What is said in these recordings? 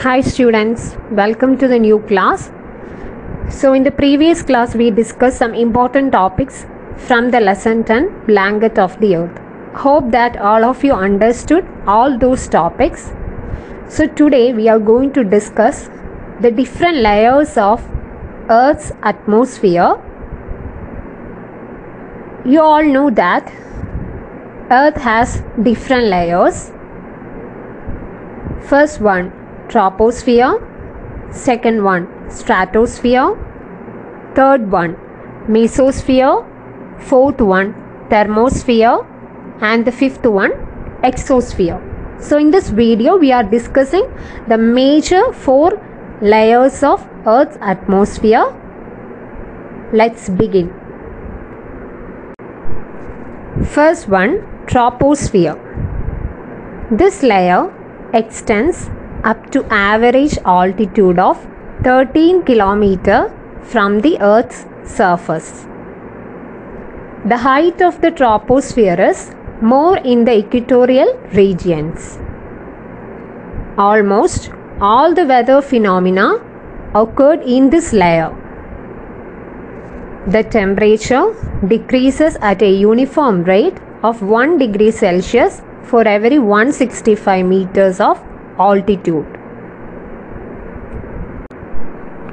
Hi students, welcome to the new class. So in the previous class we discussed some important topics from the lesson 10 blanket of the earth. Hope that all of you understood all those topics. So today we are going to discuss the different layers of earth's atmosphere. You all know that earth has different layers. First one, troposphere. Second one, stratosphere. Third one, mesosphere. Fourth one, thermosphere. And the fifth one, exosphere. So in this video we are discussing the major 4 layers of earth's atmosphere. Let's begin. First one, troposphere. This layer extends up to average altitude of 13 km from the Earth's surface. The height of the troposphere is more in the equatorial regions. Almost all the weather phenomena occurred in this layer. The temperature decreases at a uniform rate of 1 degree Celsius for every 165 meters of altitude.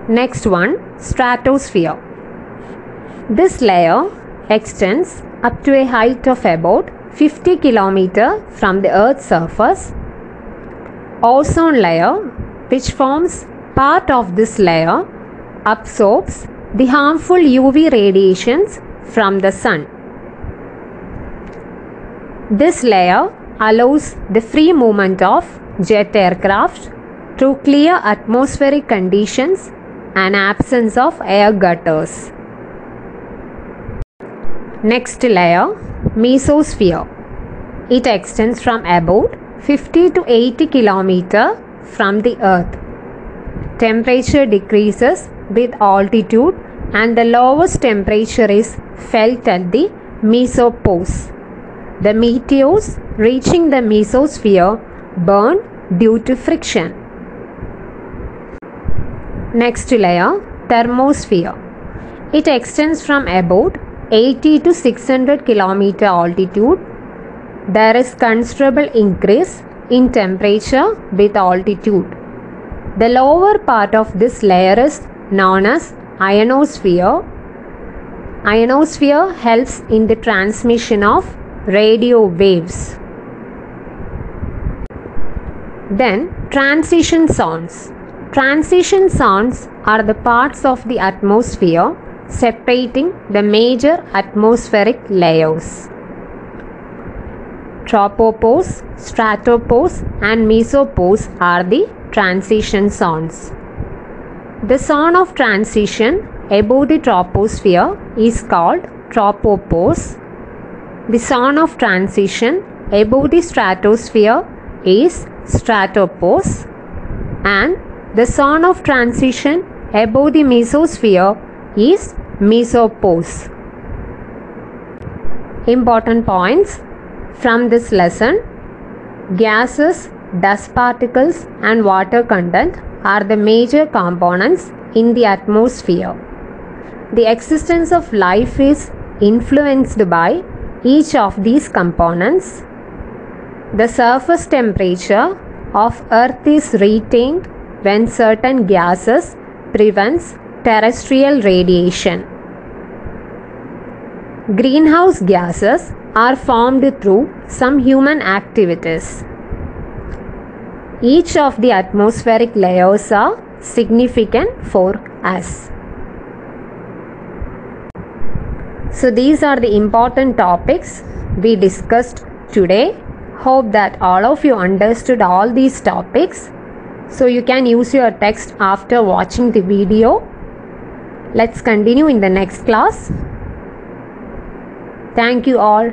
Next one, stratosphere. This layer extends up to a height of about 50 km from the Earth's surface. Ozone layer, which forms part of this layer, absorbs the harmful UV radiations from the sun. This layer allows the free movement of jet aircraft through clear atmospheric conditions and absence of air gutters. Next layer, mesosphere. It extends from about 50 to 80 km from the Earth. Temperature decreases with altitude and the lowest temperature is felt at the mesopause. The meteors reaching the mesosphere burn due to friction. Next layer, thermosphere. It extends from about 80 to 600 km altitude. There is considerable increase in temperature with altitude. The lower part of this layer is known as ionosphere. Ionosphere helps in the transmission of radio waves. Then transition zones. Transition zones are the parts of the atmosphere separating the major atmospheric layers. Tropopause, stratopause and mesopause are the transition zones. The zone of transition above the troposphere is called tropopause. The zone of transition above the stratosphere is stratopause, and the zone of transition above the mesosphere is mesopause. Important points from this lesson: gases, dust particles and water content are the major components in the atmosphere. The existence of life is influenced by each of these components. The surface temperature of Earth is retained when certain gases prevents terrestrial radiation. Greenhouse gases are formed through some human activities. Each of the atmospheric layers are significant for us. So these are the important topics we discussed today. Hope that all of you understood all these topics. So you can use your text after watching the video. Let's continue in the next class. Thank you all.